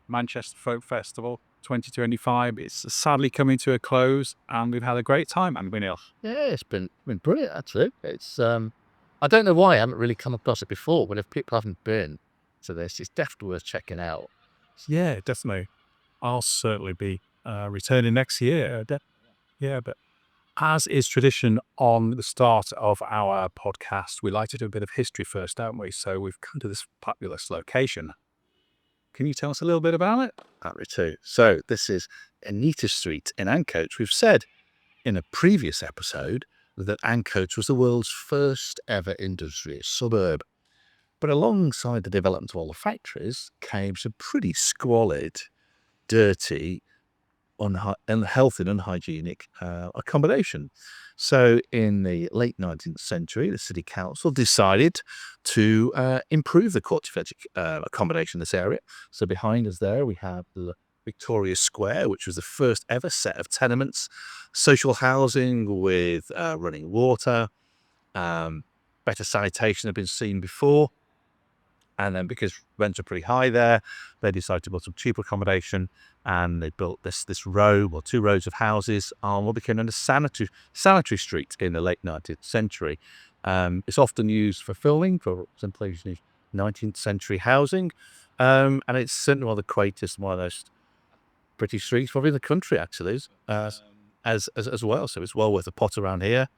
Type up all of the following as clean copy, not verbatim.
Manchester Folk Festival 2025. It's sadly coming to a close, and we've had a great time, haven't we, Neil? Yeah, it's been brilliant, actually. It's I don't know why I haven't really come across it before, but if people haven't been to this, it's definitely worth checking out. Yeah, definitely. I'll certainly be returning next year. Yeah, but as is tradition on the start of our podcast, we like to do a bit of history first, don't we? So we've come to this fabulous location. Can you tell us a little bit about it? Happy to. So this is Anita Street in Ancoats. We've said in a previous episode that Ancoats was the world's first ever industrial suburb. But alongside the development of all the factories came some pretty squalid, dirty, unhealthy and unhygienic accommodation. So in the late 19th century, the city council decided to improve the quality of accommodation in this area. So behind us there, we have the Victoria Square, which was the first ever set of tenements, social housing with running water, better sanitation had been seen before. And then because rents are pretty high there, they decided to build some cheaper accommodation, and they built this row or two rows of houses on what became known as Sanitary Street in the late 19th century. It's often used for filming, for representation of 19th century housing, and it's certainly one of the quaintest, one of those pretty streets probably in the country, actually, as well. So it's well worth a pot around here.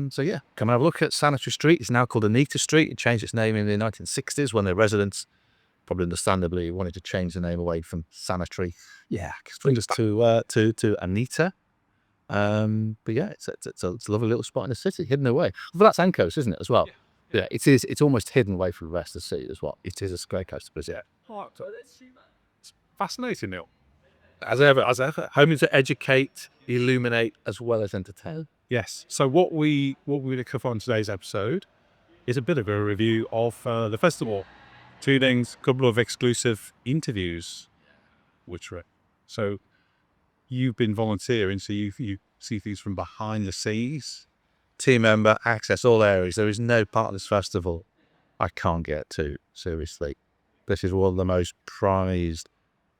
So yeah, come and have a look at Sanitary Street. It's now called Anita Street. It changed its name in the 1960s when the residents, probably understandably, wanted to change the name away from Sanitary. Yeah, to Anita. But yeah, it's a lovely little spot in the city, hidden away. Well, that's Ancoats, isn't it, as well? Yeah, it is. It's almost hidden away from the rest of the city as well. It is a great coast to visit. it's fascinating, Neil. As ever. Hoping to educate, illuminate, As well as entertain. yes. So what we're going to cover on today's episode is a bit of a review of the festival. 2 things, a couple of exclusive interviews, so you've been volunteering, so you see things from behind the scenes. Team member, access all areas. There is no part of this festival I can't get to, seriously. This is one of the most prized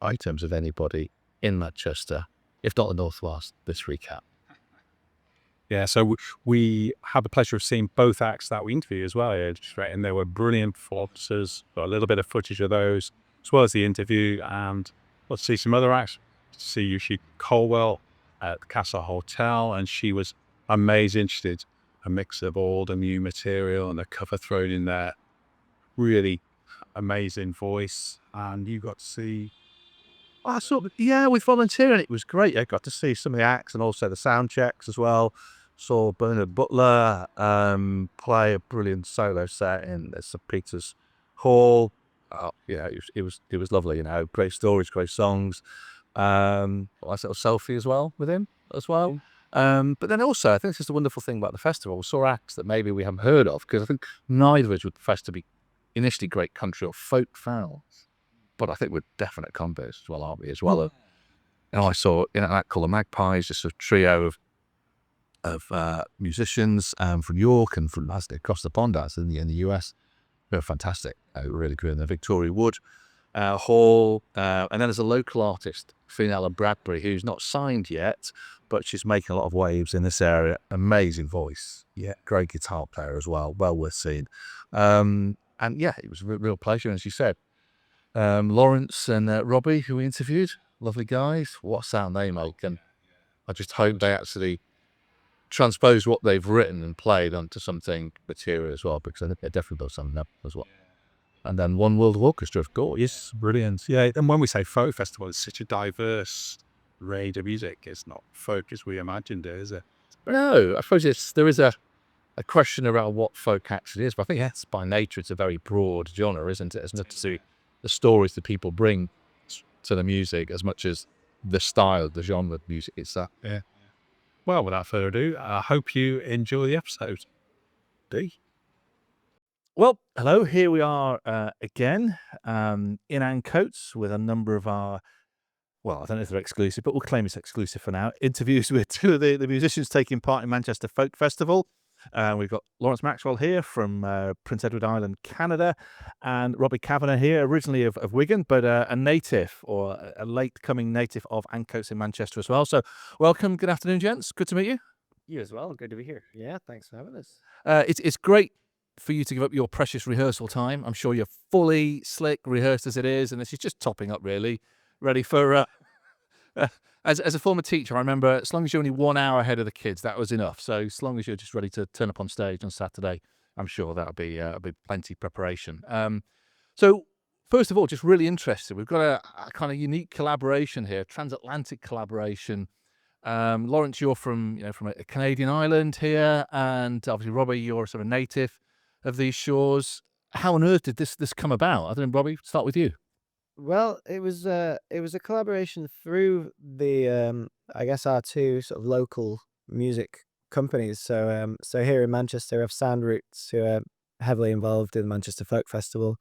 items of anybody in Manchester, if not the Northwest, this recap. Yeah, so we had the pleasure of seeing both acts that we interviewed as well, and they were brilliant performances. Got a little bit of footage of those, as well as the interview, and let's see some other acts. See Yoshika Colwell at the Castle Hotel, and she was amazing. She did a mix of all the new material and the cover thrown in there. Really amazing voice, and you got to see. With volunteering, it was great. I got to see some of the acts and also the sound checks as well. Saw Bernard Butler play a brilliant solo set in St. Peter's Hall. It was lovely. Great stories, great songs. Nice little selfie as well with him as well. But then also, I think this is the wonderful thing about the festival. We saw acts that maybe we haven't heard of, because I think neither of us would profess to be initially great country or folk fans. But I think we're definite converts as well, aren't we? As well, I saw an act called the Magpies, just a trio of musicians from York and from across the pond, actually, in the US. They were fantastic. Really good in the Victoria Wood Hall. And then there's a local artist, Fionella Bradbury, who's not signed yet, but she's making a lot of waves in this area. Amazing voice. Yeah, great guitar player as well. Well worth seeing. And yeah, it was a real pleasure. As you said, Lawrence and Robbie, who we interviewed, lovely guys. What sound they make, and I just hope they actually transpose what they've written and played onto something material as well, because I think they definitely built something up as well. And then One World Orchestra, of course. Yes, brilliant. Yeah, and when we say folk festival, it's such a diverse range of music. It's not folk as we imagined it, is it? No, I suppose there is a question around what folk actually is, but I think yes, by nature it's a very broad genre, isn't it? It's not to do the stories that people bring to the music as much as the style, the genre of music itself. Yeah. Well, without further ado, I hope you enjoy the episode. D. Well, hello, here we are again in Ancoats with a number of our, well, I don't know if they're exclusive, but we'll claim it's exclusive for now, interviews with two of the musicians taking part in Manchester Folk Festival. We've got Lawrence Maxwell here from Prince Edward Island, Canada, and Robbie Cavanagh here, originally of Wigan, but a native or a late coming native of Ancoats in Manchester as well. So, welcome. Good afternoon, gents. Good to meet you. You as well. Good to be here. Yeah, thanks for having us. It's great for you to give up your precious rehearsal time. I'm sure you're fully slick, rehearsed as it is, and this is just topping up, really, ready for. Uh, as a former teacher, I remember as long as you're only 1 hour ahead of the kids, that was enough. So as long as you're just ready to turn up on stage on Saturday, I'm sure that'll be plenty preparation. So first of all, just really interested. We've got a kind of unique collaboration here, transatlantic collaboration. Lawrence, you're from a Canadian island here, and obviously Robbie, you're sort of native of these shores. How on earth did this come about? I don't know, Robbie, start with you. Well, it was a collaboration through the I guess our two sort of local music companies. So here in Manchester, we have Sound Roots, who are heavily involved in the Manchester Folk Festival,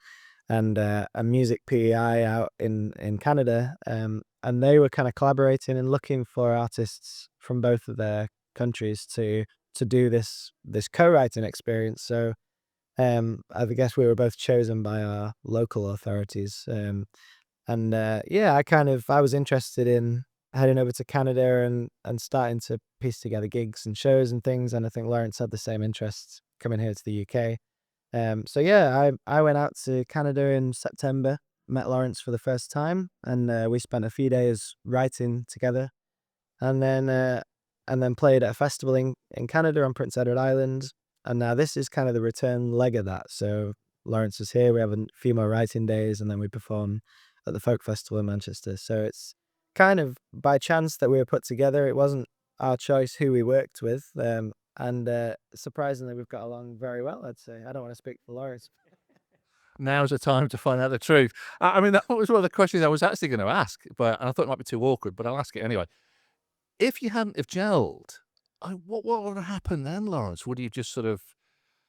and a Music PEI out in Canada. And they were kind of collaborating and looking for artists from both of their countries to do this co-writing experience. So I guess we were both chosen by our local authorities. And yeah, I was interested in heading over to Canada and starting to piece together gigs and shows and things. And I think Lawrence had the same interests coming here to the UK. So yeah, I went out to Canada in September, met Lawrence for the first time, and we spent a few days writing together, and then played at a festival in Canada on Prince Edward Island. And now this is kind of the return leg of that. So Lawrence is here. We have a few more writing days, and then we perform at the Folk Festival in Manchester. So it's kind of by chance that we were put together. It wasn't our choice who we worked with. And surprisingly, we've got along very well, I'd say. I don't want to speak for Lawrence. Now's the time to find out the truth. I mean, that was one of the questions I was actually going to ask, but I thought it might be too awkward, but I'll ask it anyway. If you hadn't have gelled, what would have happened then, Lawrence? Would you have just sort of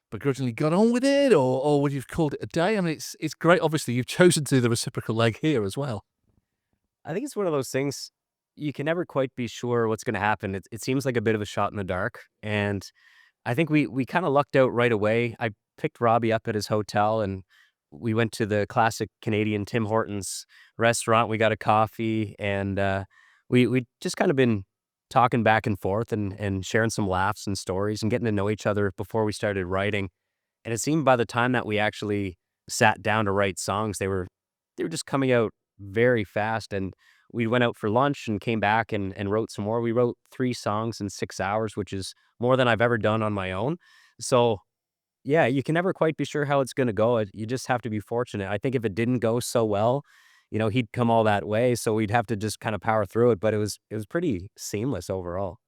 begrudgingly got on with it, or would you have called it a day? I mean, it's great. Obviously, you've chosen to do the reciprocal leg here as well. I think it's one of those things you can never quite be sure what's going to happen. It seems like a bit of a shot in the dark, and I think we kind of lucked out right away. I picked Robbie up at his hotel, and we went to the classic Canadian Tim Hortons restaurant. We got a coffee, and we just kind of been talking back and forth and sharing some laughs and stories and getting to know each other before we started writing. And it seemed by the time that we actually sat down to write songs, they were just coming out very fast. And we went out for lunch and came back and wrote some more. We wrote 3 songs in 6 hours, which is more than I've ever done on my own. So yeah, you can never quite be sure how it's going to go. You just have to be fortunate. I think if it didn't go so well, he'd come all that way, so we'd have to just kind of power through it. But it was pretty seamless overall.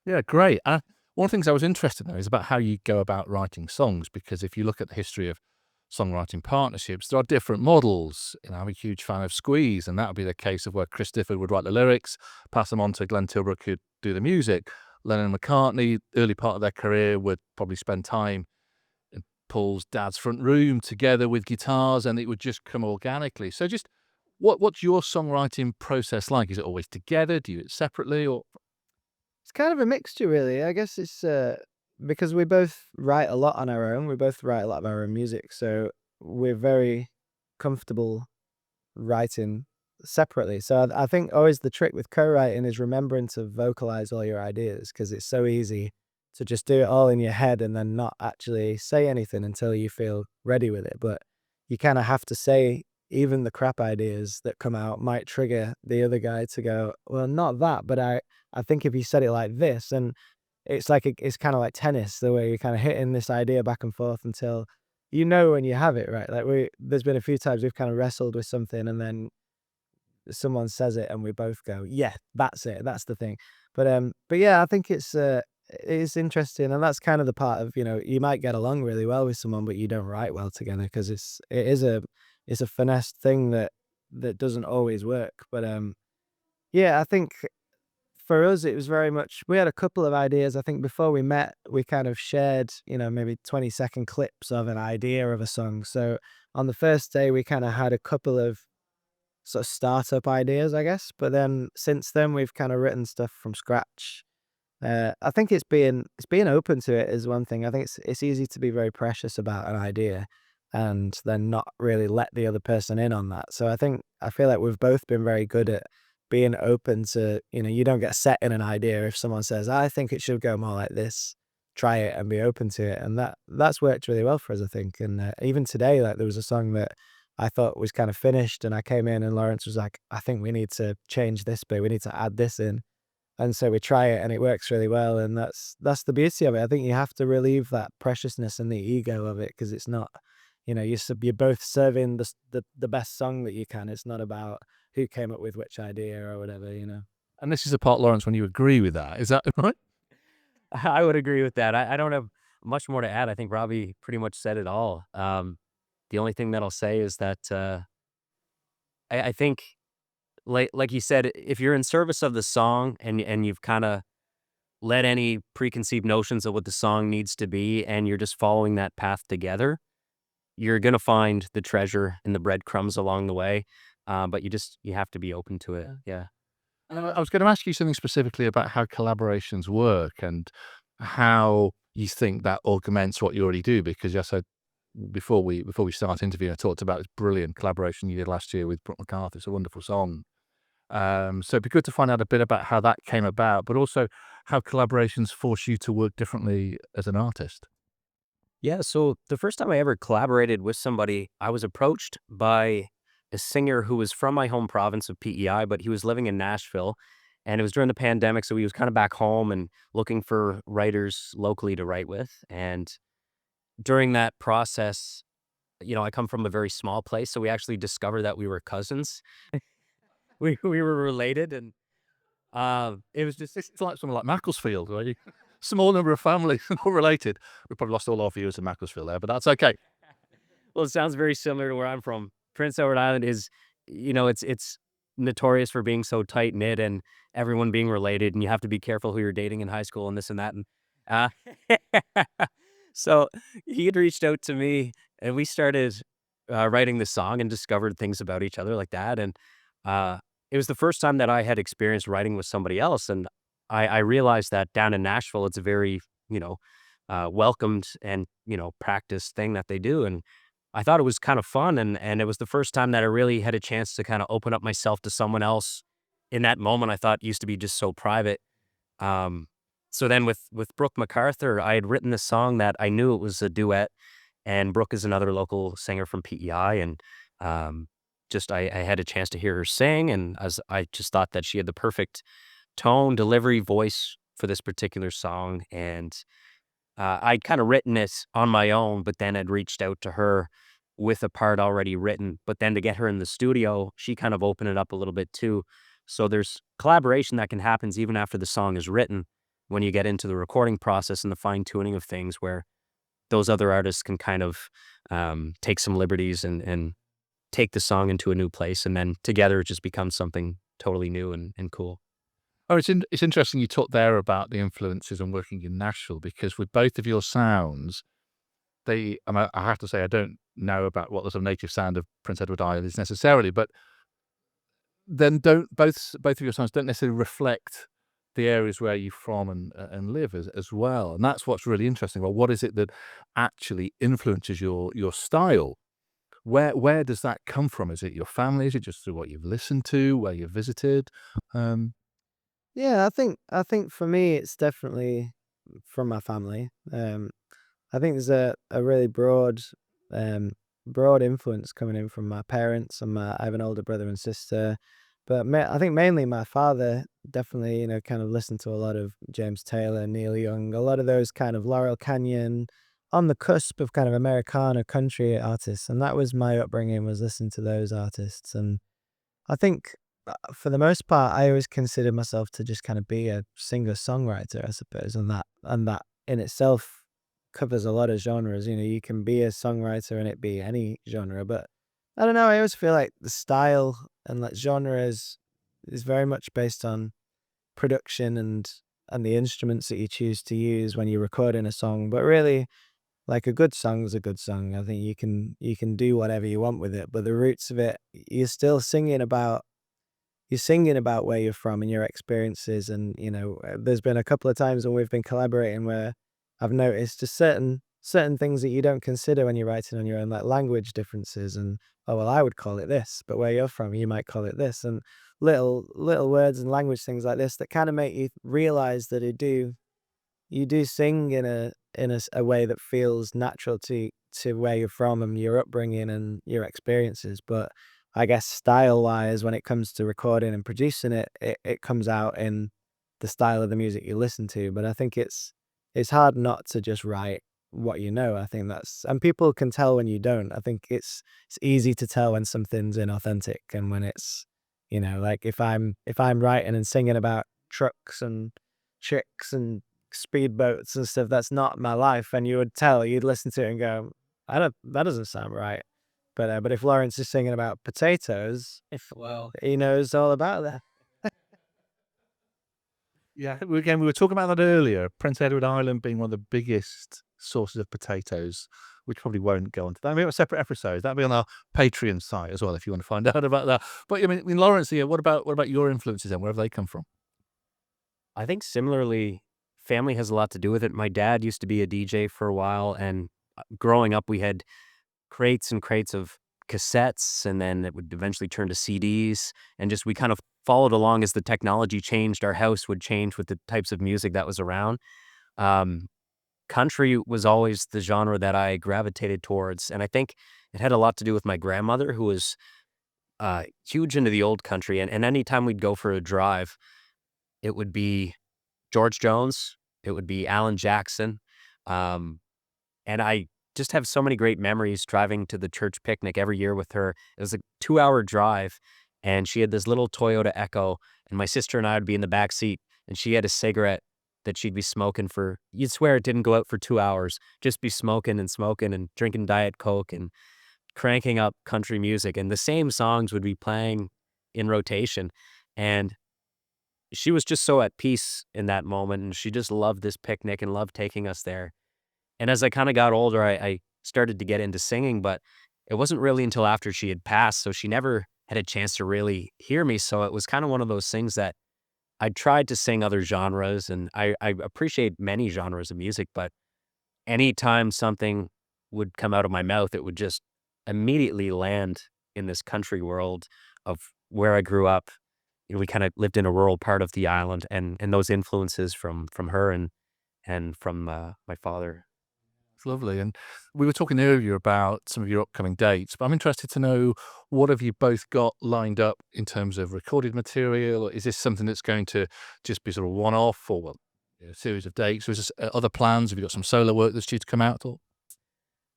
Yeah, great. One of the things I was interested in though is about how you go about writing songs, because if you look at the history of songwriting partnerships, there are different models. I'm a huge fan of Squeeze, and that would be the case of where Chris Difford would write the lyrics, pass them on to Glenn Tilbrook, who'd do the music. Lennon and McCartney, early part of their career, would probably spend time in Paul's dad's front room together with guitars, and it would just come organically. So just what's your songwriting process like? Is it always together? Do you do it separately? Or It's kind of a mixture, really. I guess it's because we both write a lot on our own. We both write a lot of our own music, so we're very comfortable writing separately. So I think always the trick with co-writing is remembering to vocalize all your ideas, because it's so easy to just do it all in your head and then not actually say anything until you feel ready with it. But you kind of have to say even the crap ideas that come out might trigger the other guy to go, well, not that, but I think if you said it like this, and it's like it's kind of like tennis, the way you're kind of hitting this idea back and forth until you know when you have it right. Like there's been a few times we've kind of wrestled with something, and then someone says it, and we both go, yeah, that's it, that's the thing. But yeah, I think it's interesting, and that's kind of the part of you might get along really well with someone, but you don't write well together, because it's a finesse thing that doesn't always work. But yeah, I think for us, it was very much, we had a couple of ideas. I think before we met, we kind of shared, maybe 20-second clips of an idea of a song. So on the first day, we kind of had a couple of sort of startup ideas, I guess. But then since then, we've kind of written stuff from scratch. I think it's being open to it is one thing. I think it's easy to be very precious about an idea and then not really let the other person in on that. So I feel like we've both been very good at being open to, you don't get set in an idea. If someone says, I think it should go more like this, try it and be open to it. And that's worked really well for us, I think. And even today, like there was a song that I thought was kind of finished and I came in and Lawrence was like, I think we need to change this bit. We need to add this in. And so we try it and it works really well, and that's the beauty of it. I think you have to relieve that preciousness and the ego of it because it's not, you're both serving the best song that you can. It's not about who came up with which idea or whatever. And this is the part, Lawrence, when you agree with that. Is that right? I would agree with that. I don't have much more to add. I think Robbie pretty much said it all. The only thing that I'll say is that I think, like you said, if you're in service of the song and you've kind of let any preconceived notions of what the song needs to be, and you're just following that path together, you're gonna find the treasure in the breadcrumbs along the way. But you have to be open to it. Yeah. And I was going to ask you something specifically about how collaborations work and how you think that augments what you already do. Because yes, before we start interviewing, I talked about this brilliant collaboration you did last year with Brooke McCarthy. It's a wonderful song. So it'd be good to find out a bit about how that came about, but also how collaborations force you to work differently as an artist. Yeah, so the first time I ever collaborated with somebody, I was approached by a singer who was from my home province of PEI, but he was living in Nashville. And it was during the pandemic, so he was kind of back home and looking for writers locally to write with. And during that process, I come from a very small place, so we actually discovered that we were cousins. We were related, and it was just It's like something like Macclesfield, where you small number of families all related. We probably lost all our viewers in Macclesfield there, but that's okay. well, it sounds very similar to where I'm from. Prince Edward Island is, it's notorious for being so tight knit and everyone being related, and you have to be careful who you're dating in high school and this and that. And uh, so he had reached out to me, and we started writing the song and discovered things about each other like that. And uh, it was the first time that I had experienced writing with somebody else, and I realized that down in Nashville, it's a very welcomed and practiced thing that they do. And I thought it was kind of fun, and it was the first time that I really had a chance to kind of open up myself to someone else in that moment I thought used to be just so private. Um, so then with Brooke MacArthur, I had written this song that I knew it was a duet, and Brooke is another local singer from PEI, and just I had a chance to hear her sing, and as I just thought that she had the perfect tone, delivery, voice for this particular song, and I'd kind of written it on my own, but then I'd reached out to her with a part already written. But then to get her in the studio, she kind of opened it up a little bit too. So there's collaboration that can happen even after the song is written when you get into the recording process and the fine tuning of things where those other artists can kind of take some liberties and take the song into a new place. And then together it just becomes something totally new and cool. Oh, it's interesting you talked there about the influences and working in Nashville, because with both of your sounds, I have to say, I don't know about what the sort of native sound of Prince Edward Island is necessarily, but then don't both of your sounds don't necessarily reflect the areas where you're from and live as well. And that's what's really interesting. Well, what is it that actually influences your style? Where does that come from? Is it your family? Is it just through what you've listened to, where you've visited? Um, Yeah, I think for me it's definitely from my family. I think there's a really um, broad influence coming in from my parents, and I have an older brother and sister, but I think mainly my father definitely, kind of listened to a lot of James Taylor, Neil Young, a lot of those kind of Laurel Canyon, on the cusp of kind of Americana country artists, and that was my upbringing, was listening to those artists. And I think, for the most part, I always consider myself to just kind of be a singer-songwriter, I suppose, and that in itself covers a lot of genres. You can be a songwriter and it be any genre, but I don't know. I always feel like the style and like genre is very much based on production and the instruments that you choose to use when you're recording a song. But really, like a good song is a good song. I think you can do whatever you want with it, but the roots of it, you're still singing about you're singing about where you're from and your experiences. And there's been a couple of times when we've been collaborating where I've noticed just certain things that you don't consider when you're writing on your own, like language differences. And oh well, I would call it this, but where you're from, you might call it this. And little words and language things like this that kind of make you realize that you do sing in a way that feels natural to where you're from and your upbringing and your experiences. But I guess style wise, when it comes to recording and producing it comes out in the style of the music you listen to. But I think it's hard not to just write what you know. I think and people can tell when you don't. I think it's easy to tell when something's inauthentic and when it's, like if I'm writing and singing about trucks and chicks and speedboats and stuff, that's not my life. And you'd listen to it and go, that doesn't sound right. But if Lawrence is singing about potatoes, Well, he knows all about that. Yeah, again, we were talking about that earlier. Prince Edward Island being one of the biggest sources of potatoes, which probably won't go into that. We have a separate episode. That'll be on our Patreon site as well if you want to find out about that. But I mean Lawrence, yeah, what about your influences then? Where have they come from? I think similarly, family has a lot to do with it. My dad used to be a DJ for a while, and growing up, we had crates and crates of cassettes, and then it would eventually turn to CDs, and just we kind of followed along as the technology changed. Our house would change with the types of music that was around. Um, Country was always the genre that I gravitated towards, and I think it had a lot to do with my grandmother, who was huge into the old country, and anytime we'd go for a drive, it would be George Jones, it would be Alan Jackson, um, and I just have so many great memories driving to the church picnic every year with her. It was a 2-hour drive, and she had this little Toyota Echo, and my sister and I would be in the back seat, and she had a cigarette that she'd be smoking for, you'd swear it didn't go out for 2 hours, just be smoking and drinking Diet Coke and cranking up country music, and the same songs would be playing in rotation. And she was just so at peace in that moment, and she just loved this picnic and loved taking us there. And as I kinda got older, I started to get into singing, but it wasn't really until after she had passed, so she never had a chance to really hear me, so it was kinda one of those things that I tried to sing other genres, and I appreciate many genres of music, but anytime something would come out of my mouth, it would just immediately land in this country world of where I grew up. We kinda lived in a rural part of the island, and those influences from her and from, my father. It's lovely. And we were talking earlier about some of your upcoming dates, but I'm interested to know, what have you both got lined up in terms of recorded material? Is this something that's going to just be sort of one-off, or well, a series of dates? Or is this other plans? Have you got some solo work that's due to come out? Or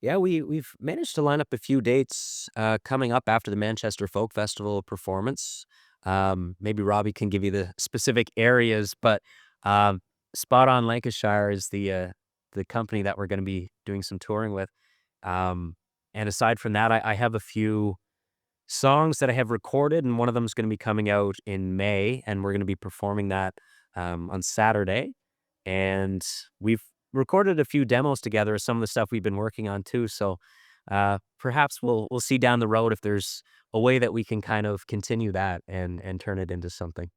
Yeah, we've managed to line up a few dates, coming up after the Manchester Folk Festival performance. Maybe Robbie can give you the specific areas, but, Spot On Lancashire is the company that we're gonna be doing some touring with. Um, and aside from that, I have a few songs that I have recorded, and one of them is gonna be coming out in May, and we're gonna be performing that, on Saturday. And we've recorded a few demos together of some of the stuff we've been working on too. So perhaps we'll see down the road if there's a way that we can kind of continue that and turn it into something.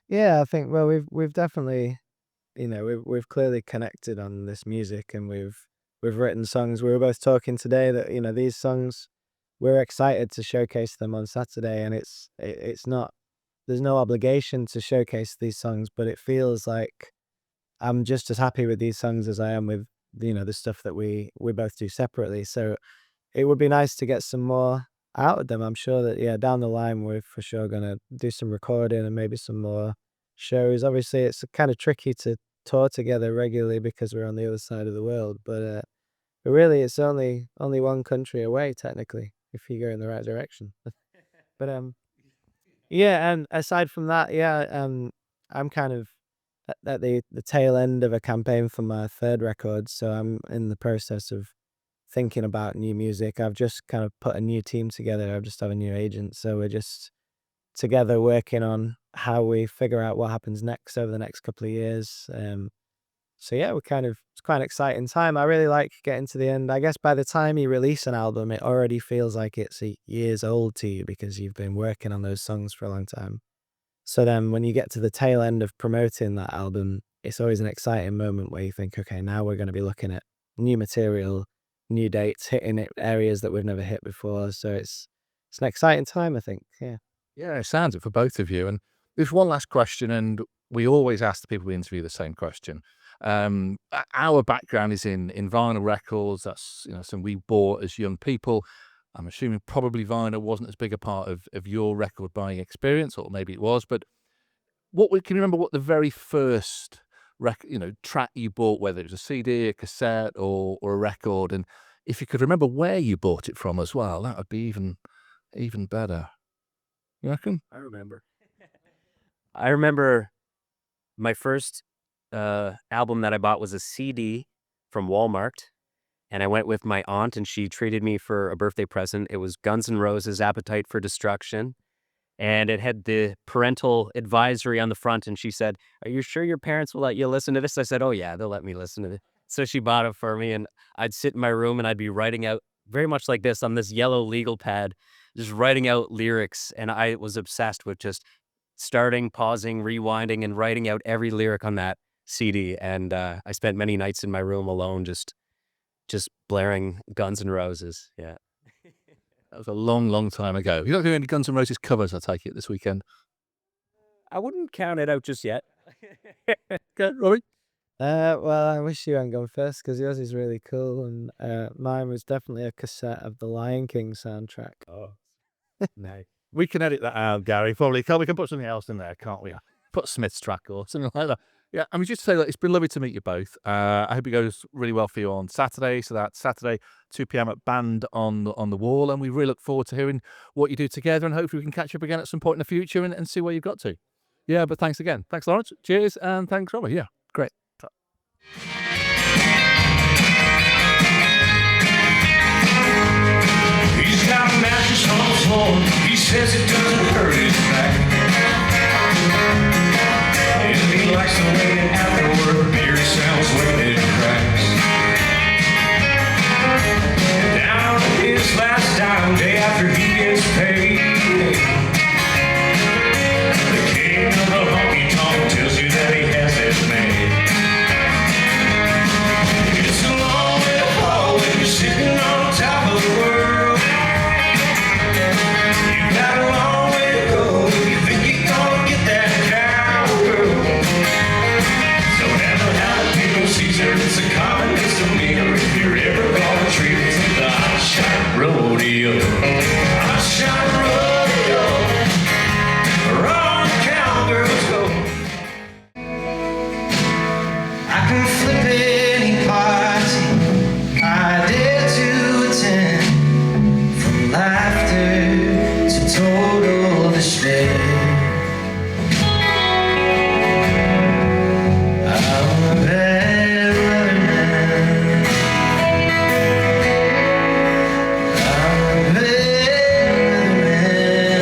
Yeah, I think, well, we've definitely, we've clearly connected on this music, and we've written songs. We were both talking today that, these songs, we're excited to showcase them on Saturday, and it's not, there's no obligation to showcase these songs, but it feels like I'm just as happy with these songs as I am with, the stuff that we both do separately. So it would be nice to get some more out of them. I'm sure that, yeah, down the line we're for sure gonna do some recording and maybe some more shows. Obviously, it's kind of tricky to tour together regularly because we're on the other side of the world, but really, it's only one country away technically if you go in the right direction. But yeah, and aside from that, yeah, I'm kind of at the tail end of a campaign for my third record, so I'm in the process of thinking about new music. I've just kind of put a new team together. I've just have a new agent, so we're just together working on how we figure out what happens next over the next couple of years. So yeah, it's quite an exciting time. I really like getting to the end. I guess by the time you release an album, it already feels like it's years old to you because you've been working on those songs for a long time. So then when you get to the tail end of promoting that album, it's always an exciting moment where you think, okay, now we're going to be looking at new material, new dates, hitting areas that we've never hit before. So it's an exciting time, I think. Yeah. Yeah, it sounds it for both of you. And there's one last question, and we always ask the people we interview the same question. Our background is in vinyl records. That's something we bought as young people. I'm assuming probably vinyl wasn't as big a part of your record buying experience, or maybe it was. But can you remember what the very first track you bought, whether it was a CD, a cassette, or a record, and if you could remember where you bought it from as well, that would be even better. You reckon? I remember. I remember my first album that I bought was a CD from Walmart, and I went with my aunt, and she treated me for a birthday present. It was Guns N' Roses' Appetite for Destruction, and it had the parental advisory on the front, and she said, "Are you sure your parents will let you listen to this?" I said, "Oh yeah, they'll let me listen to it." So she bought it for me, and I'd sit in my room, and I'd be writing out very much like this on this yellow legal pad, just writing out lyrics, and I was obsessed with just starting, pausing, rewinding, and writing out every lyric on that CD, and I spent many nights in my room alone just blaring Guns N' Roses, yeah. That was a long, long time ago. You're not doing any Guns N' Roses covers, I take it, this weekend? I wouldn't count it out just yet. Okay, Robbie? Well, I wish you hadn't gone first because yours is really cool, and mine was definitely a cassette of the Lion King soundtrack. Oh, No. We can edit that out, Gary, probably. We can put something else in there, can't we? Put Smith's track or something like that. Yeah, I mean, just to say that it's been lovely to meet you both. I hope it goes really well for you on Saturday. So that's Saturday, 2 p.m. at Band on the Wall. And we really look forward to hearing what you do together. And hopefully we can catch up again at some point in the future and see where you've got to. Yeah, but thanks again. Thanks, Lawrence. Cheers. And thanks, Robbie. Yeah, great. He's got a mattress on the floor. He says it doesn't hurt his back. And he likes to wait it afterward. Beer sounds when it cracks. Down to his last dime, day after he gets paid. The king of the honky tonk tells you that he has it made. It's a long way to fall when you're sitting on top of the world. You got a long way to go if you think you're gonna get that cowgirl. So never have a pickle Caesar, it's a common misdemeanor if you're ever gonna treat it to the hot shot rodeo. Hot shot rodeo, where all the cowgirls go. I can flip any party I dare to attend, from laughter to total despair. I'm a bad loving man. I'm a bad loving man. I'm a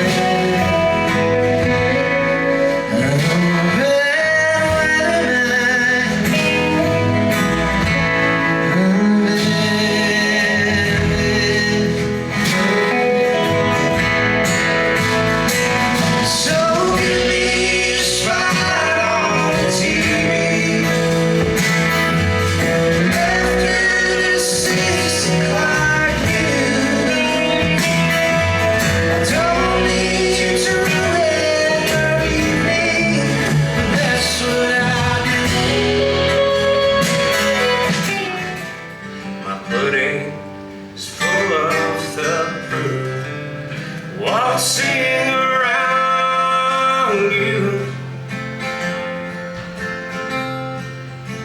bad loving man. So give me a spot on the TV. After the 6 o'clock news, I don't need you to ruin your evening, but that's what I do. My pudding is full of the proof, waltzing around you,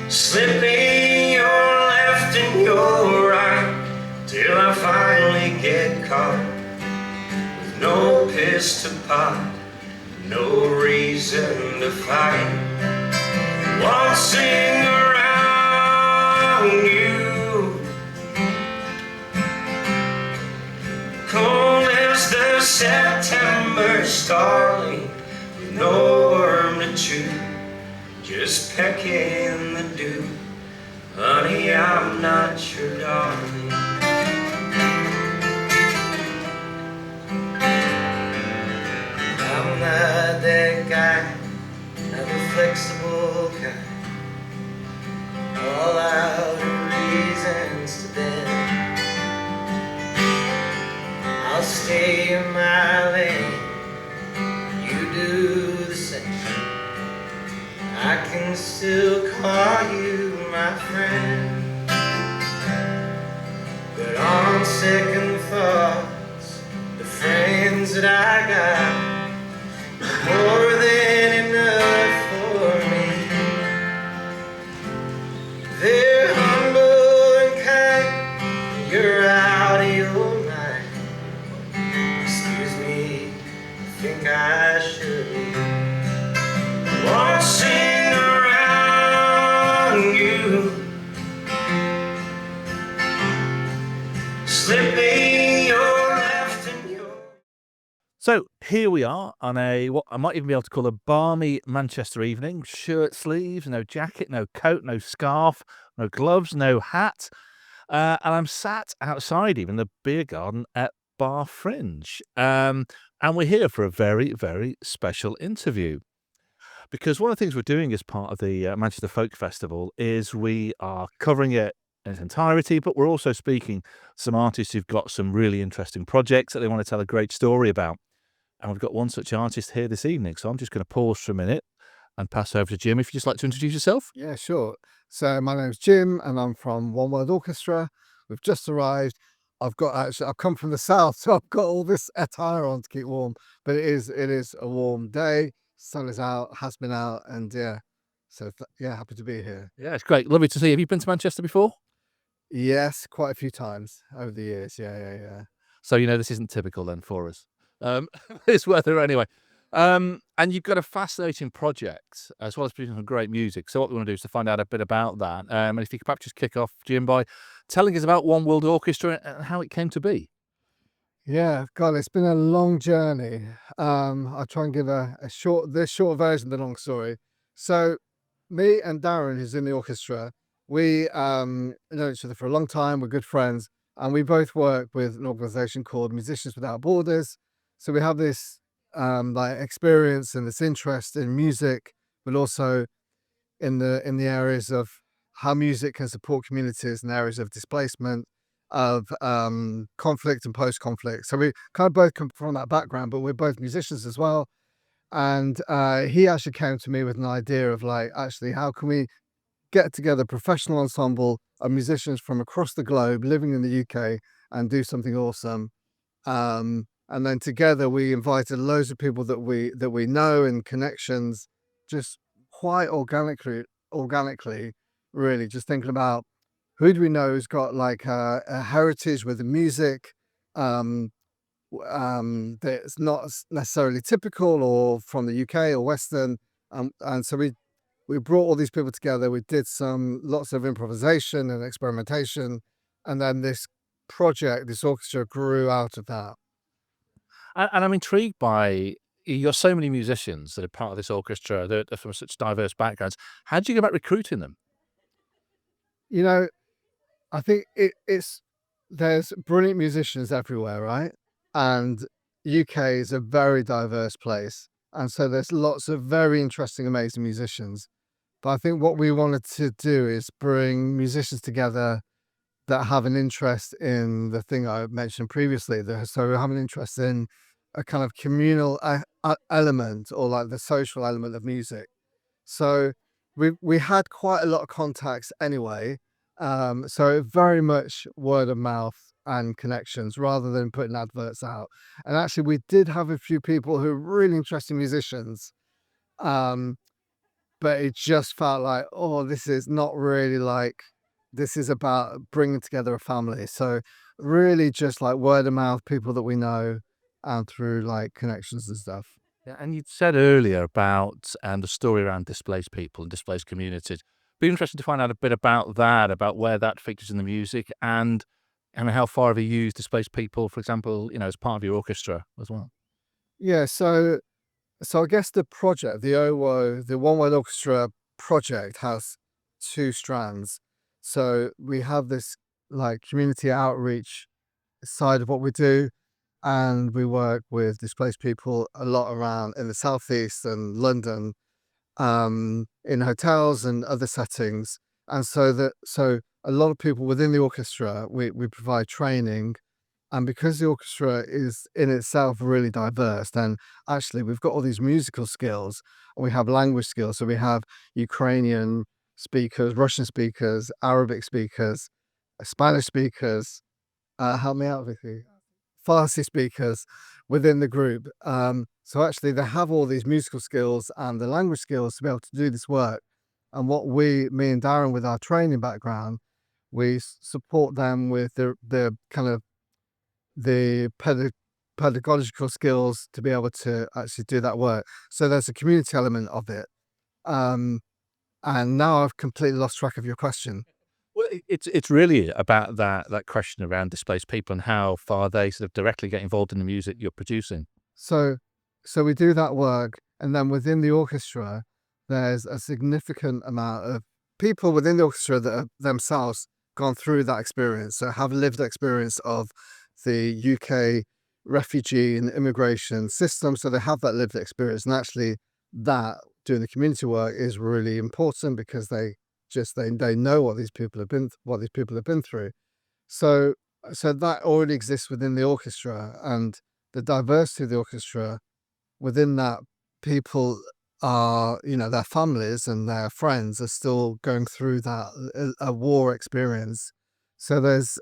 slipping your left and your right, till I finally get caught with no piss to pop, no reason to fight, waltzing around you, cold as the September starling, with no worm to chew, just pecking the dew. Honey, I'm not your darling. I'm not that guy, not the flexible kind. All out of reasons to bend. I'll stay in my lane, you do the same. I can still call you my friend, but on second thoughts, the friends that I got are more than enough for me. They're humble and kind, you're out of your mind. Excuse me, I think I should leave. Waltzing around you, slipping your left and your... So here we are on what I might even be able to call a balmy Manchester evening. Shirt sleeves, no jacket, no coat, no scarf, no gloves, no hat. And I'm sat outside even the beer garden at Bar Fringe. And we're here for a very, very special interview. Because one of the things we're doing as part of the Manchester Folk Festival is we are covering it in its entirety, but we're also speaking to some artists who've got some really interesting projects that they want to tell a great story about. And we've got one such artist here this evening. So I'm just going to pause for a minute and pass over to Jim. If you'd just like to introduce yourself. Yeah, sure. So my name's Jim and I'm from One World Orchestra. We've just arrived. I've come from the south, so I've got all this attire on to keep warm. But it is a warm day. Sun is out, has been out, and yeah. So happy to be here. Yeah, it's great. Lovely to see you. Have you been to Manchester before? Yes, quite a few times over the years. Yeah. So this isn't typical then for us. This weather anyway. And you've got a fascinating project as well as producing some great music. So what we want to do is to find out a bit about that. And if you could perhaps just kick off, Jim, by telling us about One World Orchestra and how it came to be. Yeah, God, it's been a long journey. I'll try and give a short version of the long story. So me and Darren, who's in the orchestra, we know each other for a long time. We're good friends, and we both work with an organization called Musicians Without Borders. So we have this experience and this interest in music, but also in the areas of how music can support communities in areas of displacement, of conflict and post-conflict. So we kind of both come from that background, but we're both musicians as well. And he actually came to me with an idea of how can we get together a professional ensemble of musicians from across the globe living in the UK and do something awesome. And then together we invited loads of people that we know and connections, just quite organically, really just thinking about who do we know who's got a heritage with the music that's not necessarily typical or from the UK or Western. And so we brought all these people together. We did lots of improvisation and experimentation. And then this orchestra grew out of that. And I'm intrigued by, you've got so many musicians that are part of this orchestra that are from such diverse backgrounds. How do you go about recruiting them? I think there's brilliant musicians everywhere, right? And UK is a very diverse place. And so there's lots of very interesting, amazing musicians. But I think what we wanted to do is bring musicians together that have an interest in the thing I mentioned previously. So we have an interest in a kind of communal element or the social element of music. So we had quite a lot of contacts anyway. So very much word of mouth and connections rather than putting adverts out. And actually we did have a few people who are really interesting musicians. But it just felt like, this is not really this is about bringing together a family. So really just word of mouth, people that we know and through connections and stuff. Yeah, and you said earlier about the story around displaced people and displaced communities. Be interested to find out a bit about that, about where that features in the music and how far have you used displaced people, for example, as part of your orchestra as well? Yeah, so I guess the project, the One World Orchestra project has two strands. So we have this like community outreach side of what we do, and we work with displaced people a lot around in the southeast and London, in hotels and other settings. And so a lot of people within the orchestra, we provide training. And because the orchestra is in itself really diverse, then actually we've got all these musical skills and we have language skills. So we have Ukrainian speakers, Russian speakers, Arabic speakers, Spanish speakers, help me out, Vicky, Farsi speakers within the group. So actually they have all these musical skills and the language skills to be able to do this work. And what me and Darren, with our training background, we support them with the kind of the pedagogical skills to be able to actually do that work. So there's a community element of it. And now I've completely lost track of your question. Well, it's really about that question around displaced people and how far they sort of directly get involved in the music you're producing. So we do that work, and then within the orchestra, there's a significant amount of people within the orchestra that have themselves gone through that experience, so have lived experience of the UK refugee and immigration system. So they have that lived experience, and actually that doing the community work is really important because they know what these people have been through. So that already exists within the orchestra, and the diversity of the orchestra within that, people are, their families and their friends are still going through that a war experience. So there's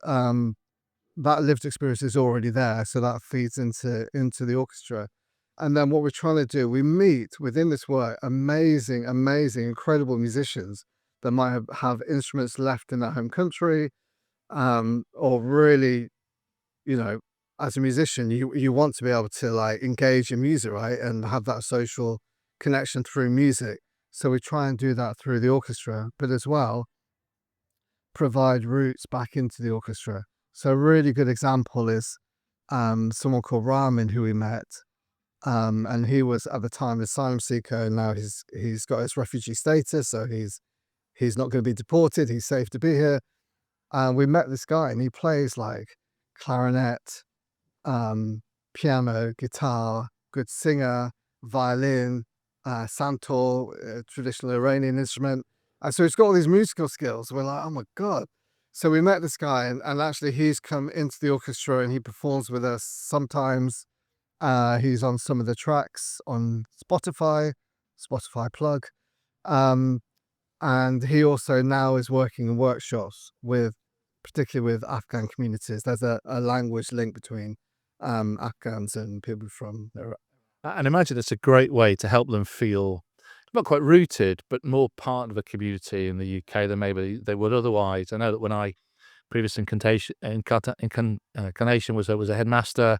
that lived experience is already there, so that feeds into the orchestra. And then what we're trying to do, we meet within this work amazing, incredible musicians that might have instruments left in their home country, or really, as a musician, you want to be able to like engage in music, right, and have that social connection through music. So we try and do that through the orchestra, but as well provide routes back into the orchestra. So a really good example is someone called Ramin, who we met, and he was at the time an asylum seeker, and now he's got his refugee status, so he's not going to be deported. He's safe to be here. And we met this guy, and he plays like clarinet, piano, guitar, good singer, violin, santur, traditional Iranian instrument. And so he's got all these musical skills. We're like, oh my God. So we met this guy, and actually he's come into the orchestra and he performs with us sometimes. He's on some of the tracks on Spotify plug. And he also now is working in workshops particularly with Afghan communities. There's a language link between Afghans and people from Iraq. And imagine it's a great way to help them feel not quite rooted, but more part of a community in the UK than maybe they would otherwise. I know that when I previous incarnation was a headmaster,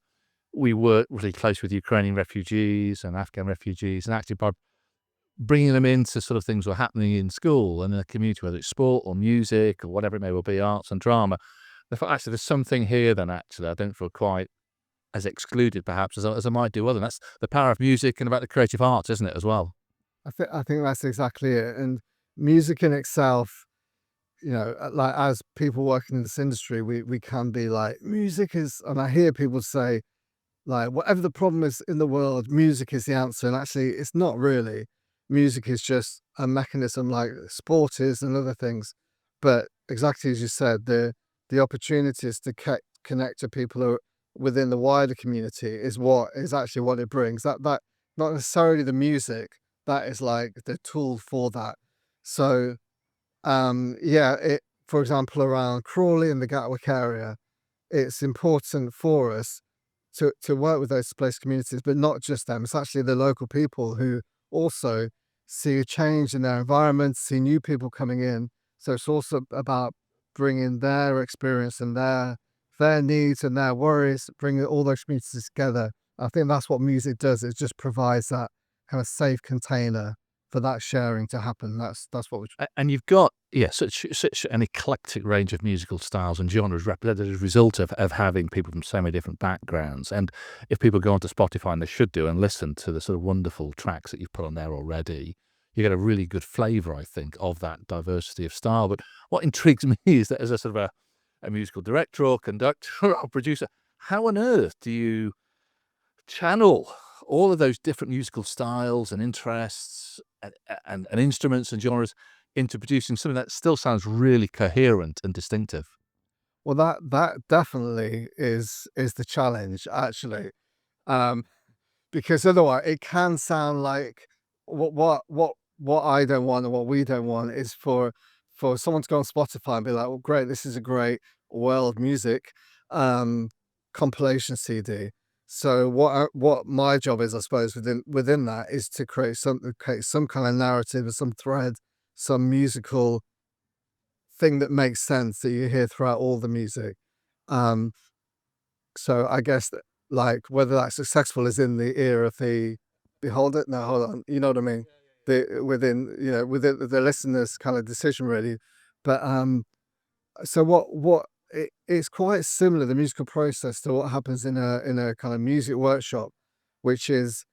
we worked really close with Ukrainian refugees and Afghan refugees, and actually by bringing them into sort of things that were happening in school and in the community, whether it's sport or music or whatever it may well be, arts and drama, they thought, actually, there's something here then actually I don't feel quite as excluded perhaps as I might do other. And that's the power of music and about the creative arts, isn't it, as well? I think that's exactly it. And music in itself, like as people working in this industry, we can be like, music is, and I hear people say, like, whatever the problem is in the world, music is the answer. And actually, it's not really. Music is just a mechanism like sport is and other things. But exactly as you said, the opportunities to connect to people who are within the wider community is actually what it brings. That not necessarily the music, that is like the tool for that. So, for example, around Crawley and the Gatwick area, it's important for us to work with those displaced communities, but not just them. It's actually the local people who also see a change in their environment, see new people coming in. So it's also about bringing their experience and their needs and their worries, bringing all those communities together. I think that's what music does. It just provides that kind of safe container for that sharing to happen. That's what we're. And you've got such an eclectic range of musical styles and genres represented as a result of having people from so many different backgrounds. And if people go onto Spotify, and they should do, and listen to the sort of wonderful tracks that you've put on there already, you get a really good flavour, I think, of that diversity of style. But what intrigues me is that as a sort of a musical director or conductor or producer, how on earth do you channel all of those different musical styles and interests and instruments and genres into producing something that still sounds really coherent and distinctive? Well, that definitely is the challenge, actually, um, because otherwise it can sound like what I don't want and what we don't want is for someone to go on Spotify and be like, "Well, great, this is a great world music um, compilation CD." So what my job is, I suppose, within that is to create some kind of narrative or some thread, some musical thing that makes sense that you hear throughout all the music. Um, so I guess that, like, whether that's successful is in the ear of the beholder. No, hold on. You know what I mean? Within the listener's kind of decision, really. But so it's quite similar, the musical process, to what happens in a kind of music workshop, which is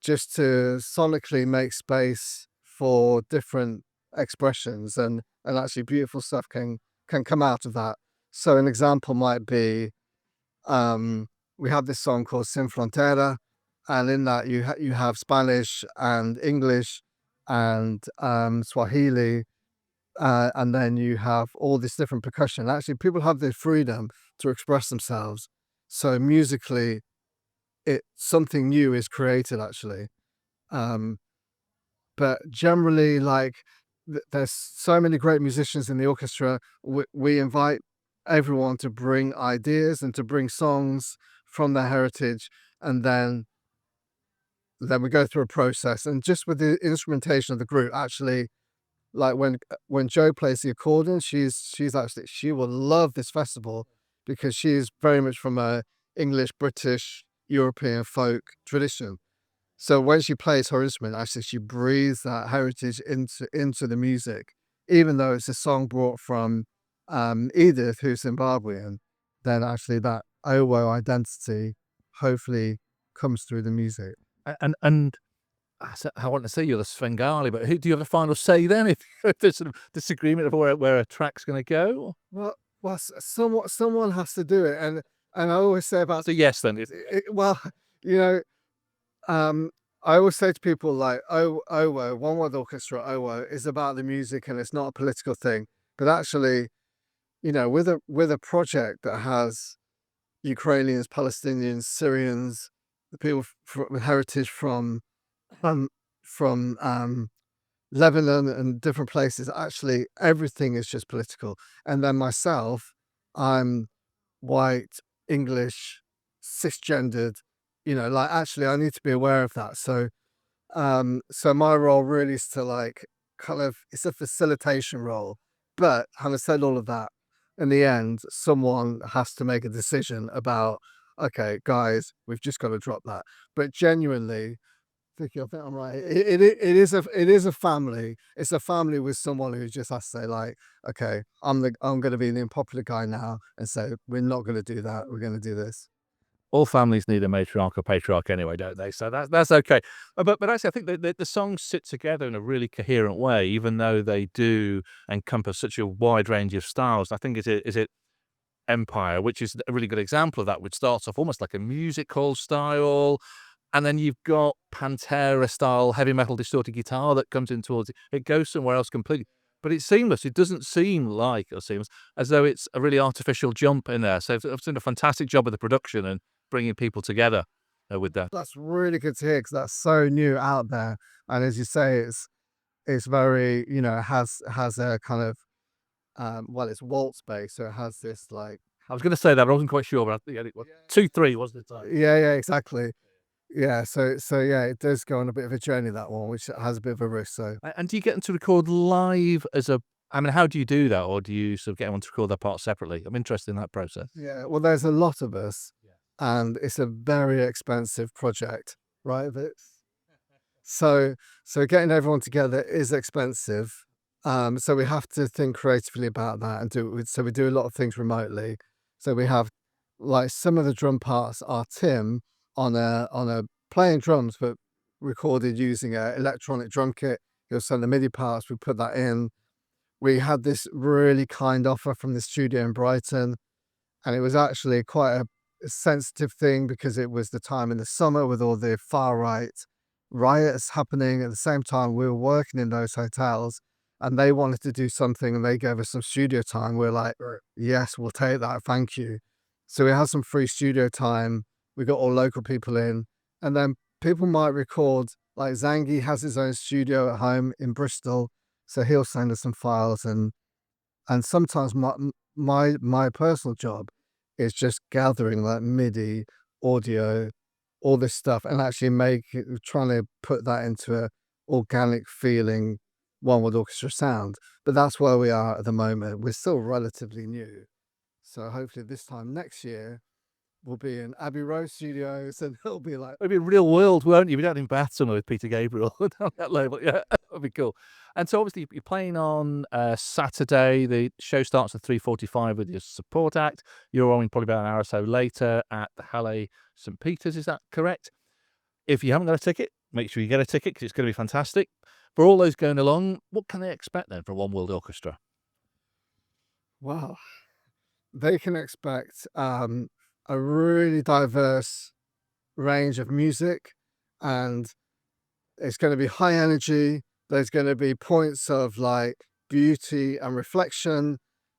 just to sonically make space for different expressions, and actually beautiful stuff can come out of that. So an example might be, we have this song called Sin Frontera, and in that you have Spanish and English and Swahili, and then you have all this different percussion. Actually, people have the freedom to express themselves. So musically, something new is created, actually. Um, but generally, like, there's so many great musicians in the orchestra. We invite everyone to bring ideas and to bring songs from their heritage, and then we go through a process. And just with the instrumentation of the group, actually, like when Jo plays the accordion, she will love this festival because she's very much from a English, British, European folk tradition. So when she plays her instrument, actually she breathes that heritage into the music, even though it's a song brought from Edith, who's Zimbabwean. Then actually that Owo identity hopefully comes through the music. And I want to say you're the Svengali, but who do you have a final say then if there's sort of disagreement of where a track's going to go? Well, someone has to do it, and I always say about So yes, then. well, you know, I always say to people, like, Owo, One World Orchestra, Owo, is about the music and it's not a political thing. But actually, with a project that has Ukrainians, Palestinians, Syrians, the people with heritage um, from Lebanon and different places, actually everything is just political. And then myself, I'm white, English, cisgendered, like, actually I need to be aware of that. So my role really is to, like, kind of, it's a facilitation role. But having said all of that, in the end, someone has to make a decision about, okay, guys, we've just got to drop that. But genuinely, Vicky, I think I'm right. It is a family. It's a family with someone who just has to say, like, okay, I'm going to be the unpopular guy now and say, we're not going to do that. We're going to do this. All families need a matriarch or patriarch anyway, don't they? So that's okay. But actually, I think the songs sit together in a really coherent way, even though they do encompass such a wide range of styles. I think is it Empire, which is a really good example of that, which starts off almost like a music hall style, and then you've got Pantera style heavy metal distorted guitar that comes in towards it. It goes somewhere else completely. But it's seamless. It doesn't seem like, or seems as though it's a really artificial jump in there. So I've done a fantastic job of the production and bringing people together with that. That's really good to hear because that's so new out there. And as you say, it's very, has a kind of, well, it's waltz based, so it has this, like, I was going to say that, but I wasn't quite sure. But I think it was 2/3, wasn't it? yeah, exactly. Yeah, so yeah, it does go on a bit of a journey, that one, which has a bit of a risk. So And do you get them to record live I mean, how do you do that? Or do you sort of get them to record their parts separately? I'm interested in that process. yeah, well, there's a lot of us, and it's a very expensive project, right? So getting everyone together is expensive. So we have to think creatively about that and so we do a lot of things remotely. So we have, like, some of the drum parts are Tim on a playing drums, but recorded using a electronic drum kit He'll send the MIDI parts. We put that in. We had this really kind offer from the studio in Brighton, and it was actually quite a sensitive thing because it was the time in the summer with all the far right riots happening. At the same time, we were working in those hotels, and they wanted to do something, and they gave us some studio time. We're like, yes, we'll take that. Thank you. So we had some free studio time. We got all local people in, and then people might record, like Zangi has his own studio at home in Bristol, so he'll send us some files, and sometimes my personal job is just gathering like MIDI, audio, all this stuff, and actually trying to put that into a organic feeling One World Orchestra sound. But that's where we are at the moment. We're still relatively new, so hopefully this time next year we'll be in Abbey Road Studios, and it'll be like, It'll be real world, won't you? We don't in Bath somewhere with Peter Gabriel down that level. Yeah, that'd be cool. And so obviously you're playing on Saturday. The show starts at 3:45 with your support act. You're on probably about an hour or so later at the Halle St. Peter's. Is that correct? If you haven't got a ticket, make sure you get a ticket because it's going to be fantastic. For all those going along, what can they expect then from One World Orchestra? wow, they can expect a really diverse range of music, and it's going to be high energy. There's going to be points of like beauty and reflection.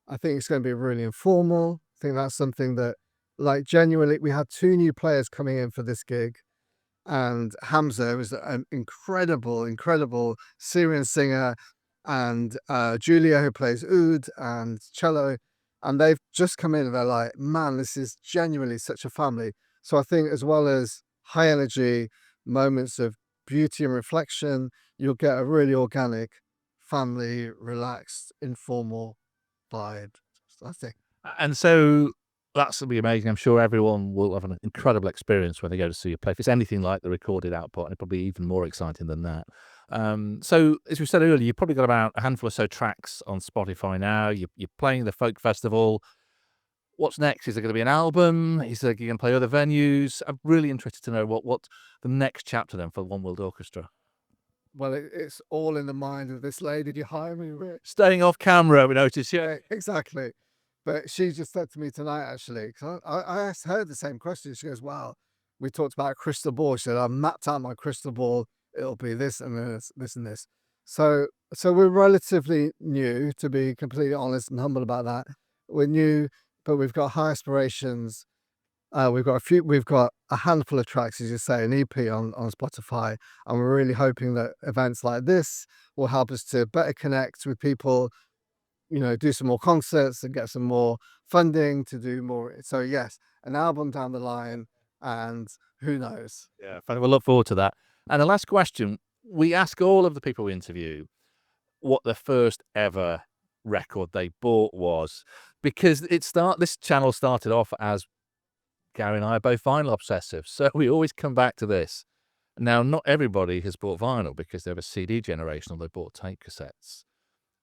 I think it's going to be really informal. I think that's something that, like, genuinely, we had 2 new players coming in for this gig, and Hamza was an incredible Syrian singer, and Julia, who plays oud and cello, and they've just come in and they're like, man, this is genuinely such a family. So I think as well as high energy moments of beauty and reflection, you'll get a really organic, family, relaxed, informal vibe. I think. And so that's going to be amazing. I'm sure everyone will have an incredible experience when they go to see you play. If it's anything like the recorded output, and probably even more exciting than that. So, as we said earlier, you've probably got about a handful or so tracks on Spotify now. You're playing the folk festival. What's next? Is there going to be an album? Is there going to play other venues? I'm really interested to know what the next chapter then for One World Orchestra. Well, it's all in the mind of this lady. Did you hire me, Rich? Staying off camera, we noticed. Yeah. Exactly. But she just said to me tonight, actually, because I asked her the same question. She goes, wow, we talked about a crystal ball. She said, I mapped out my crystal ball. It'll be this and this and this. So we're relatively new, to be completely honest and humble about that. We're new, but we've got high aspirations. We've got a handful of tracks, as you say, an EP on Spotify, and we're really hoping that events like this will help us to better connect with people, do some more concerts and get some more funding to do more. So yes, an album down the line, and who knows? Yeah, we'll look forward to that. And the last question, we ask all of the people we interview what their first ever record they bought was, because this channel started off as Gary and I are both vinyl obsessive, so we always come back to this. Now, not everybody has bought vinyl because they're a CD generation or they bought tape cassettes.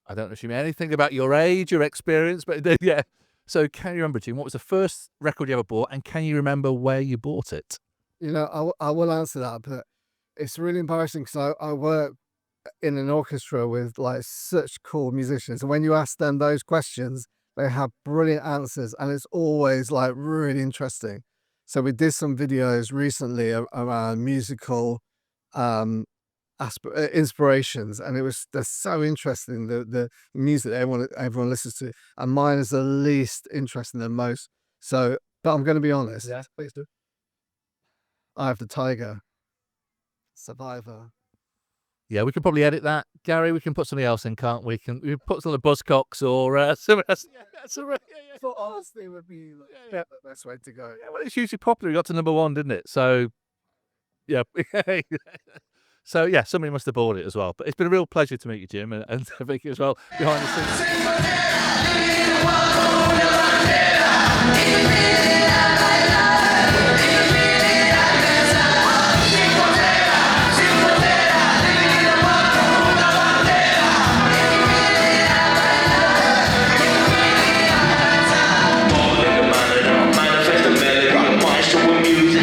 I don't know if you mean anything about your age, your experience, but yeah. So can you remember, Jim, what was the first record you ever bought, and can you remember where you bought it? I will answer that, but it's really embarrassing because I work in an orchestra with like such cool musicians, and when you ask them those questions, they have brilliant answers, and it's always like really interesting. So we did some videos recently around musical inspirations, and they're so interesting, the music that everyone listens to, and mine is the least interesting than most. So, but I'm going to be honest. Yeah, please do. I have the Tiger Survivor. Yeah, we could probably edit that, Gary. We can put something else in, can't we? We can put some of the Buzzcocks or something else. Yeah, that's all right. Yeah. So honestly, would be the best way to go. Yeah, well, it's hugely popular. It got to #1, didn't it? So, yeah. So, yeah, somebody must have bought it as well. But it's been a real pleasure to meet you, Jim, and Vicky as well, behind the scenes.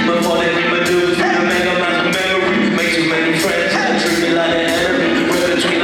Before they read my dues, make a memory, make too many friends, treat me like an enemy, we're between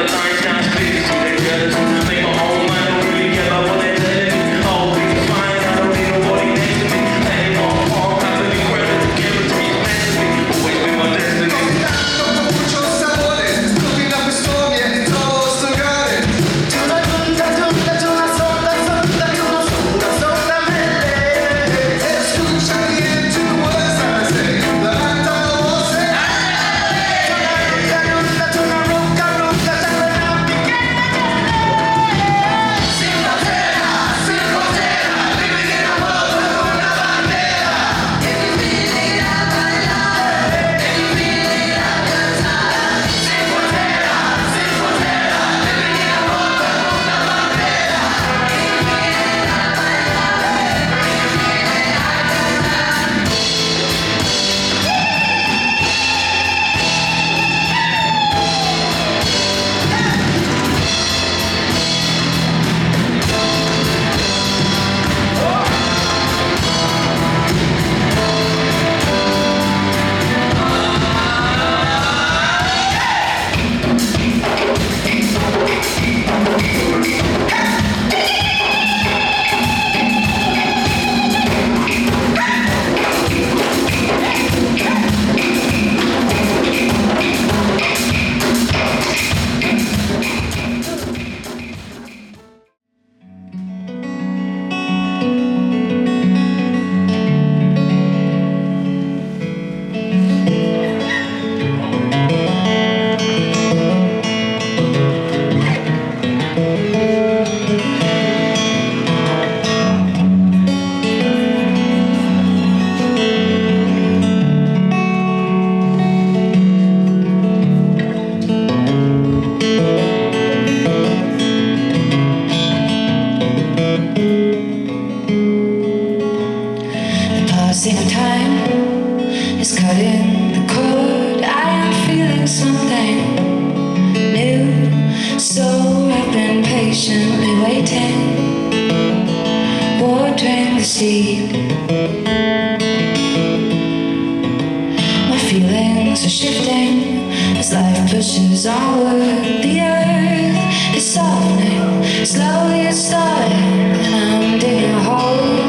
steep. My feelings are shifting as life pushes onward. The earth is softening, slowly it's starting, and I'm digging a hole.